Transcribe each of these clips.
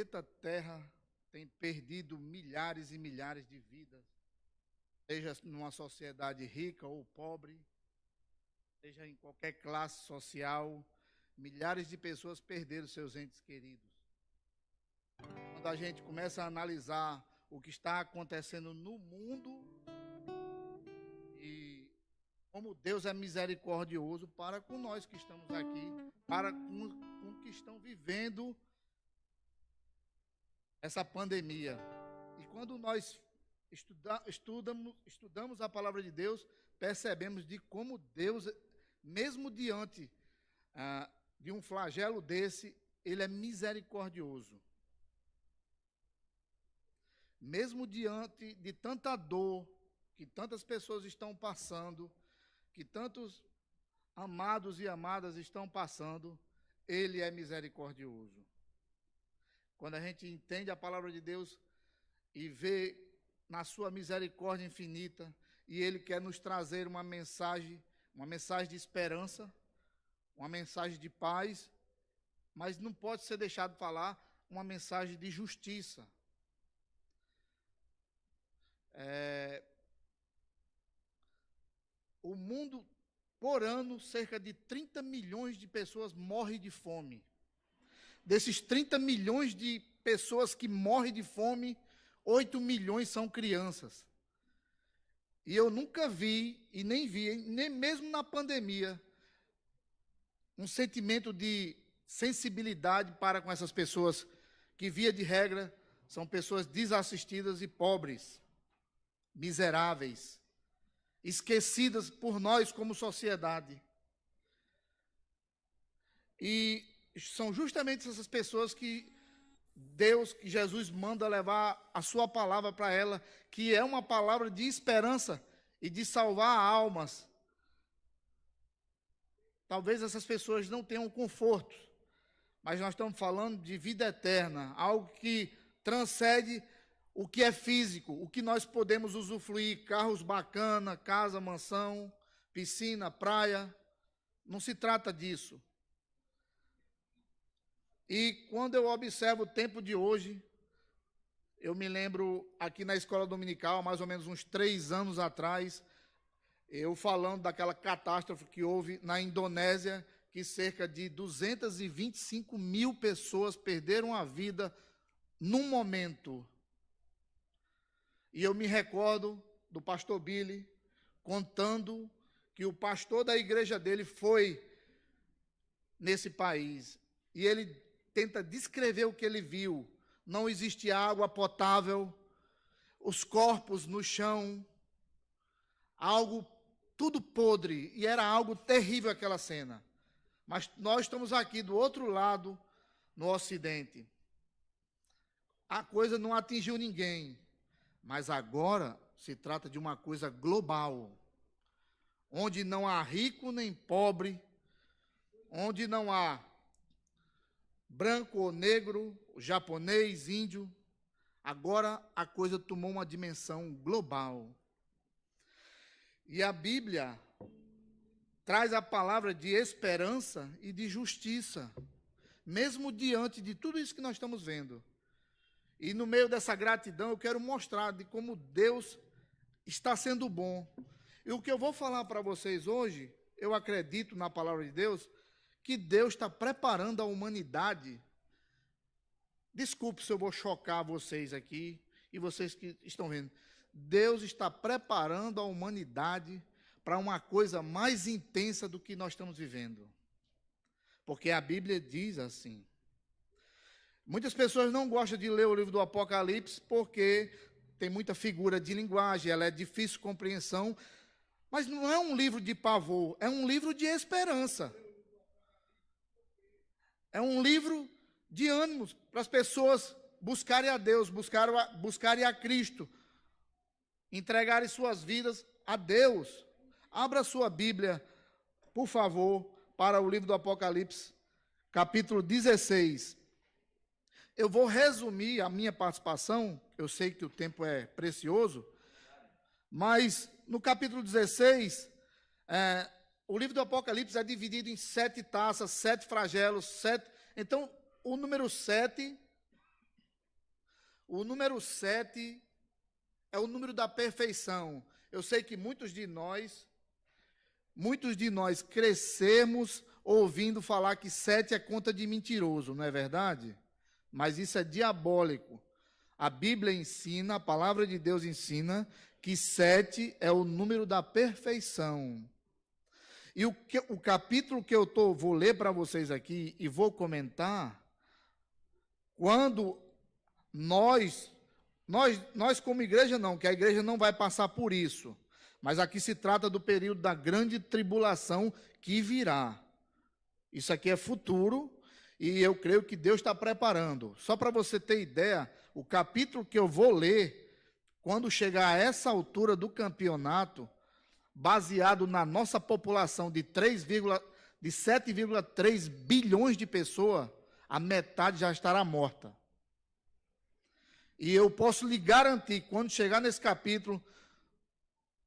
planeta Terra tem perdido milhares e milhares de vidas, seja numa sociedade rica ou pobre, seja em qualquer classe social, milhares de pessoas perderam seus entes queridos. Quando a gente começa a analisar o que está acontecendo no mundo e como Deus é misericordioso para com nós que estamos aqui, para com que estão vivendo essa pandemia. E quando nós estudamos a palavra de Deus, percebemos de como Deus, mesmo diante de um flagelo desse, Ele é misericordioso. Mesmo diante de tanta dor que tantas pessoas estão passando, que tantos amados e amadas estão passando, Ele é misericordioso. Quando a gente entende a palavra de Deus e vê na sua misericórdia infinita, e Ele quer nos trazer uma mensagem de esperança, uma mensagem de paz, mas não pode ser deixado de falar uma mensagem de justiça. O mundo, por ano, cerca de 30 milhões de pessoas morrem de fome. Desses 30 milhões de pessoas que morrem de fome, 8 milhões são crianças. E eu nunca vi, e nem vi, nem mesmo na pandemia, um sentimento de sensibilidade para com essas pessoas, que, via de regra, são pessoas desassistidas e pobres, miseráveis, esquecidas por nós como sociedade. E são justamente essas pessoas que Jesus manda levar a sua palavra para ela, que é uma palavra de esperança e de salvar almas. Talvez essas pessoas não tenham conforto, mas nós estamos falando de vida eterna, algo que transcende o que é físico, o que nós podemos usufruir, carros bacana, casa, mansão, piscina, praia. Não se trata disso. E quando eu observo o tempo de hoje, eu me lembro aqui na escola dominical, mais ou menos uns 3 anos atrás, eu falando daquela catástrofe que houve na Indonésia, que cerca de 225 mil pessoas perderam a vida num momento. E eu me recordo do pastor Billy contando que o pastor da igreja dele foi nesse país. E ele tenta descrever o que ele viu. Não existe água potável, os corpos no chão, algo tudo podre, e era algo terrível aquela cena. Mas nós estamos aqui do outro lado, no Ocidente. A coisa não atingiu ninguém, mas agora se trata de uma coisa global, onde não há rico nem pobre, onde não há branco ou negro, japonês, índio. Agora a coisa tomou uma dimensão global. E a Bíblia traz a palavra de esperança e de justiça, mesmo diante de tudo isso que nós estamos vendo. E no meio dessa gratidão eu quero mostrar de como Deus está sendo bom. E o que eu vou falar para vocês hoje, eu acredito na palavra de Deus, que Deus está preparando a humanidade. Desculpe se eu vou chocar vocês aqui e vocês que estão vendo. Deus está preparando a humanidade para uma coisa mais intensa do que nós estamos vivendo. Porque a Bíblia diz assim. Muitas pessoas não gostam de ler o livro do Apocalipse porque tem muita figura de linguagem, ela é difícil de compreensão, mas não é um livro de pavor, é um livro de esperança. É um livro de ânimos para as pessoas buscarem a Deus, buscarem a Cristo, entregarem suas vidas a Deus. Abra sua Bíblia, por favor, para o livro do Apocalipse, capítulo 16. Eu vou resumir a minha participação, eu sei que o tempo é precioso, mas no capítulo 16, o livro do Apocalipse é dividido em 7 taças, 7 flagelos, 7. Então, o número 7 O número 7 é o número da perfeição. Eu sei que muitos de nós crescemos ouvindo falar que 7 é conta de mentiroso, não é verdade? Mas isso é diabólico. A Bíblia ensina, a palavra de Deus ensina que 7 é o número da perfeição. E o capítulo que eu vou ler para vocês aqui e vou comentar, quando nós como igreja não, que a igreja não vai passar por isso, mas aqui se trata do período da grande tribulação que virá. Isso aqui é futuro e eu creio que Deus está preparando. Só para você ter ideia, o capítulo que eu vou ler, quando chegar a essa altura do campeonato, baseado na nossa população de 7,3 bilhões de pessoas, a metade já estará morta. E eu posso lhe garantir, quando chegar nesse capítulo,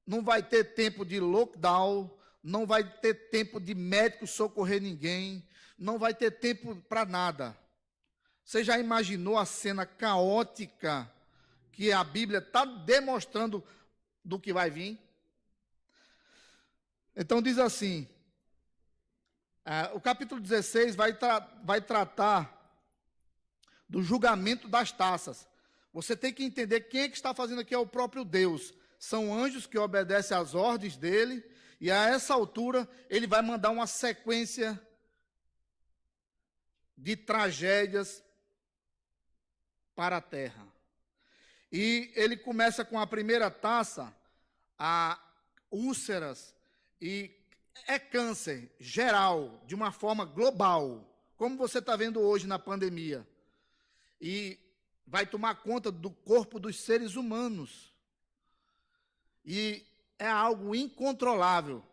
não vai ter tempo de lockdown, não vai ter tempo de médico socorrer ninguém, não vai ter tempo para nada. Você já imaginou a cena caótica que a Bíblia está demonstrando do que vai vir? Então diz assim, o capítulo 16 vai tratar do julgamento das taças. Você tem que entender quem é que está fazendo aqui é o próprio Deus. São anjos que obedecem às ordens dele, e a essa altura ele vai mandar uma sequência de tragédias para a terra. E ele começa com a primeira taça, a úlceras, e é câncer geral, de uma forma global, como você está vendo hoje na pandemia. E vai tomar conta do corpo dos seres humanos. E é algo incontrolável.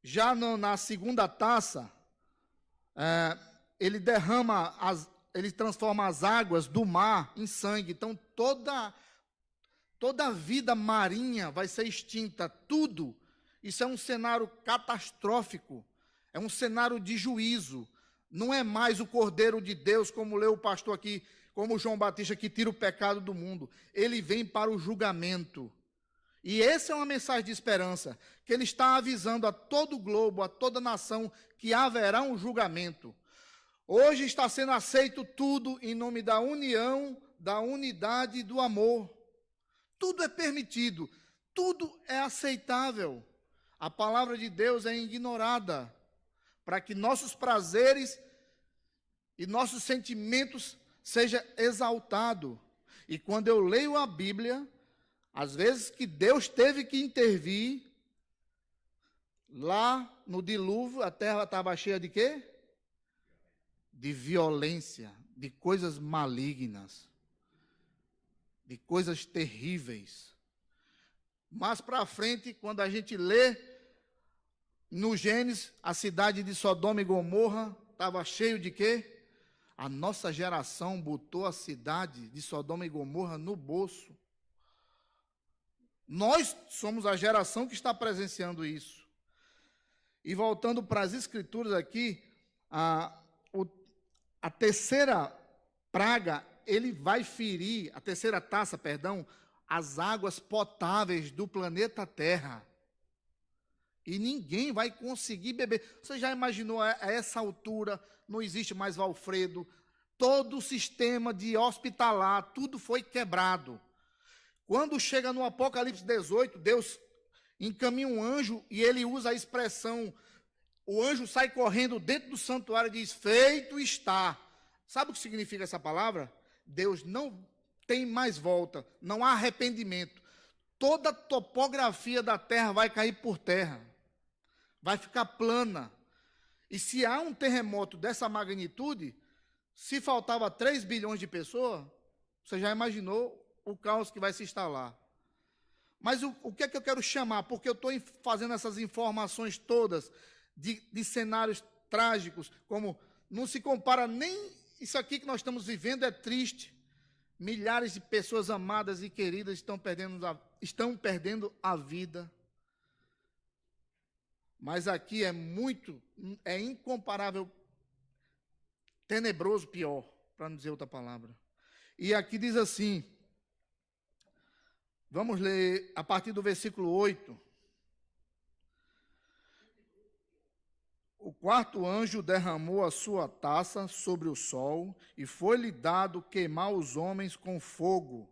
Já na segunda taça, ele ele transforma as águas do mar em sangue. Então toda a vida marinha vai ser extinta, tudo. Isso é um cenário catastrófico, é um cenário de juízo. Não é mais o Cordeiro de Deus, como leu o pastor aqui, como João Batista, que tira o pecado do mundo. Ele vem para o julgamento. E essa é uma mensagem de esperança, que ele está avisando a todo o globo, a toda a nação, que haverá um julgamento. Hoje está sendo aceito tudo em nome da união, da unidade e do amor. Tudo é permitido, tudo é aceitável. A palavra de Deus é ignorada, para que nossos prazeres e nossos sentimentos sejam exaltados. E quando eu leio a Bíblia, às vezes que Deus teve que intervir, lá no dilúvio, a terra estava cheia de quê? De violência, de coisas malignas, de coisas terríveis. Mais para frente, quando a gente lê no Gênesis, a cidade de Sodoma e Gomorra estava cheio de quê? A nossa geração botou a cidade de Sodoma e Gomorra no bolso. Nós somos a geração que está presenciando isso. E voltando para as escrituras aqui, a terceira praga, ele vai ferir, a terceira taça, perdão, as águas potáveis do planeta Terra. E ninguém vai conseguir beber. Você já imaginou, a essa altura, não existe mais Valfredo, todo o sistema de hospitalar, tudo foi quebrado. Quando chega no Apocalipse 18, Deus encaminha um anjo e ele usa a expressão, o anjo sai correndo dentro do santuário e diz, feito está. Sabe o que significa essa palavra? Deus não tem mais volta, não há arrependimento. Toda a topografia da terra vai cair por terra, vai ficar plana. E se há um terremoto dessa magnitude, se faltava 3 bilhões de pessoas, você já imaginou o caos que vai se instalar. Mas o que é que eu quero chamar? Porque eu estou fazendo essas informações todas de cenários trágicos, como não se compara nem isso aqui que nós estamos vivendo, é triste. Milhares de pessoas amadas e queridas estão perdendo a vida. Mas aqui é incomparável, tenebroso, pior, para não dizer outra palavra. E aqui diz assim, vamos ler a partir do versículo 8. O quarto anjo derramou a sua taça sobre o sol, e foi-lhe dado queimar os homens com fogo.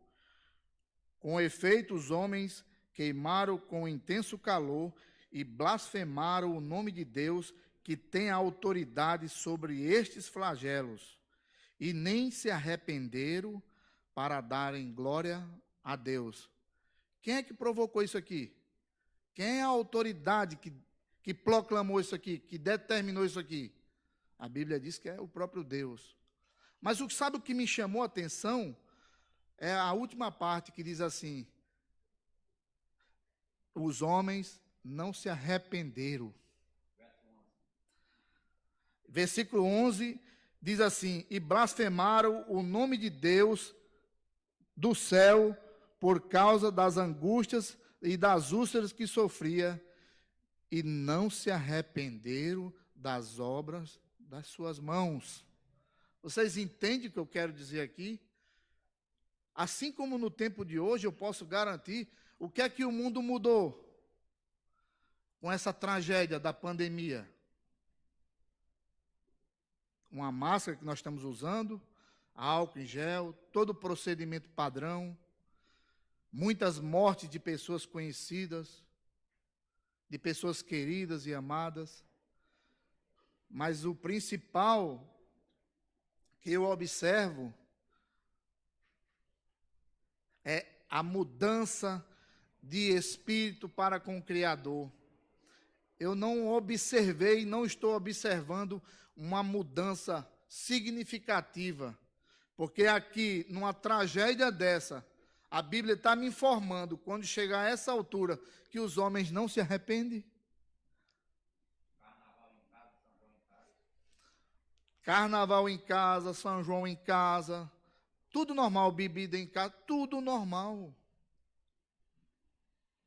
Com efeito, os homens queimaram com intenso calor e blasfemaram o nome de Deus, que tem a autoridade sobre estes flagelos, e nem se arrependeram para darem glória a Deus. Quem é que provocou isso aqui? Quem é a autoridade que proclamou isso aqui, que determinou isso aqui? A Bíblia diz que é o próprio Deus. Mas sabe o que me chamou a atenção? É a última parte que diz assim: os homens não se arrependeram. Versículo 11 diz assim: e blasfemaram o nome de Deus do céu por causa das angústias e das úlceras que sofria, e não se arrependeram das obras das suas mãos. Vocês entendem o que eu quero dizer aqui? Assim como no tempo de hoje, eu posso garantir o que é que o mundo mudou com essa tragédia da pandemia. Uma máscara que nós estamos usando, álcool em gel, todo o procedimento padrão, muitas mortes de pessoas conhecidas, de pessoas queridas e amadas. Mas o principal que eu observo é a mudança de espírito para com o Criador. Eu não observei, não estou observando uma mudança significativa, porque aqui, numa tragédia dessa, a Bíblia está me informando, quando chegar a essa altura, que os homens não se arrependem. Carnaval em casa, São João em casa, tudo normal, bebida em casa, tudo normal.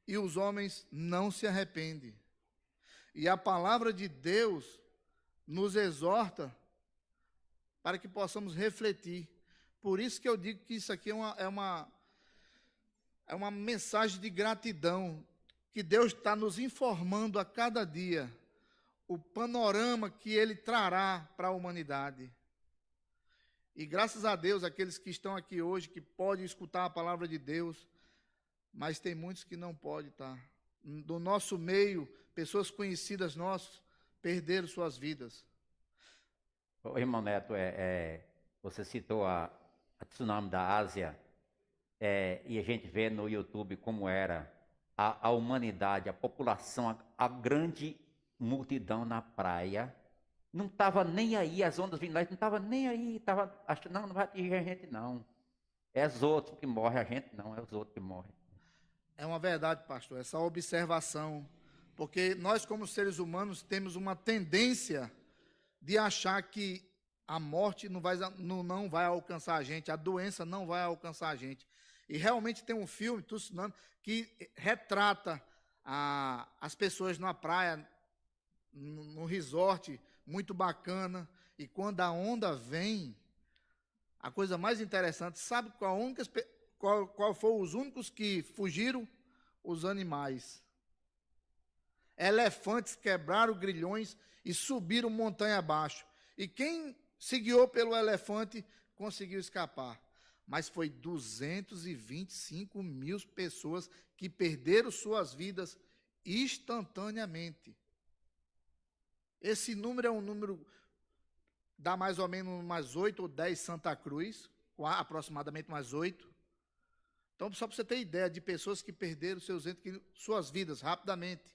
E os homens não se arrependem. E a palavra de Deus nos exorta para que possamos refletir. Por isso que eu digo que isso aqui é uma mensagem de gratidão, que Deus está nos informando a cada dia o panorama que Ele trará para a humanidade. E graças a Deus, aqueles que estão aqui hoje, que podem escutar a palavra de Deus, mas tem muitos que não podem estar. Do nosso meio, pessoas conhecidas nossas perderam suas vidas. Ô, irmão Neto, você citou a tsunami da Ásia, e a gente vê no YouTube como era a humanidade, a população, a grande multidão na praia, não estava nem aí, as ondas vindo lá, não estava nem aí, estava achando, não vai atingir a gente não. É os outros que morrem, a gente não, é os outros que morrem. É uma verdade, pastor, essa observação, porque nós como seres humanos temos uma tendência de achar que a morte não vai alcançar a gente, a doença não vai alcançar a gente. E realmente tem um filme, Tsunami, que retrata as pessoas na praia, no resort, muito bacana, e quando a onda vem, a coisa mais interessante, sabe qual foram os únicos que fugiram? Os animais. Elefantes quebraram grilhões e subiram montanha abaixo. E quem se guiou pelo elefante conseguiu escapar. Mas foi 225 mil pessoas que perderam suas vidas instantaneamente. Esse número é um número, dá mais ou menos umas 8 ou 10 Santa Cruz, aproximadamente umas 8. Então, só para você ter ideia de pessoas que perderam suas vidas rapidamente.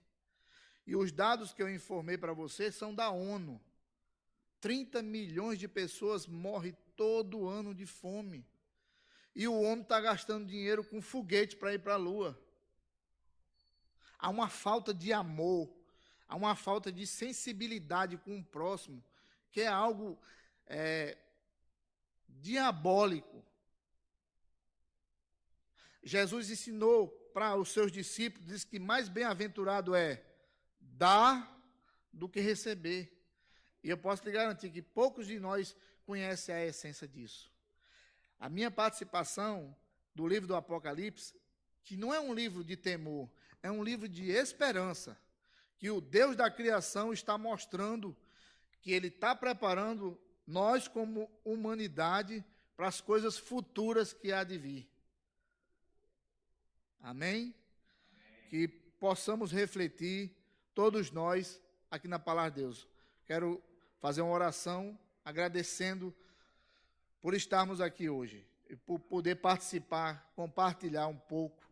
E os dados que eu informei para você são da ONU. 30 milhões de pessoas morrem todo ano de fome. E o homem está gastando dinheiro com foguete para ir para a Lua. Há uma falta de amor, há uma falta de sensibilidade com o próximo, que é algo diabólico. Jesus ensinou para os seus discípulos, diz que mais bem-aventurado é dar do que receber. E eu posso lhe garantir que poucos de nós conhecem a essência disso. A minha participação do livro do Apocalipse, que não é um livro de temor, é um livro de esperança, que o Deus da criação está mostrando que Ele está preparando nós como humanidade para as coisas futuras que há de vir. Amém? Que possamos refletir, todos nós, aqui na Palavra de Deus. Quero fazer uma oração agradecendo por estarmos aqui hoje e por poder participar, compartilhar um pouco